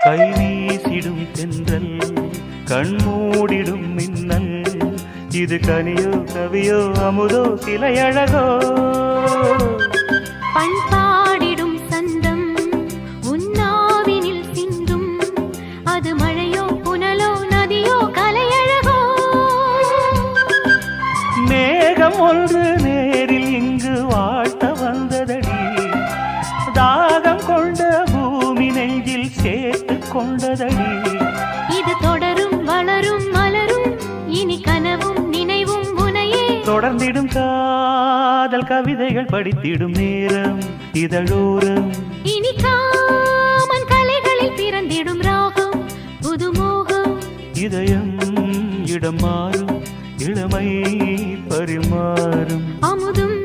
கை வீசிடும் தென்றல் கண்மூடிடும் மின்னல் இது கனியோ கவியோ அமுதோ சிலையழகோ பண்பாடிடும் சந்தம் உன்னாவினில் சிந்தும் அது மழையோ புனலோ நதியோ கலையழகோ மேகம் ஒன்று நேரில் இங்கு வாழ்த்த வந்ததடி தாகம் கொண்ட பூமி நெஞ்சில் சேர்த்து கொண்டதடி இது தொடரும் வளரும் மலரும் இனி கனவும் நினைவும் உனையே தொடர்ந்திடும் காதல் கவிதைகள் படித்திடும் நேரம் இதழோரம் இனி காமன் கலைகளில் பிறந்திடும் ராகம் புதுமோகம் இதயம் இடம் மாறும் இளமை பரிமாறும் அமுதும்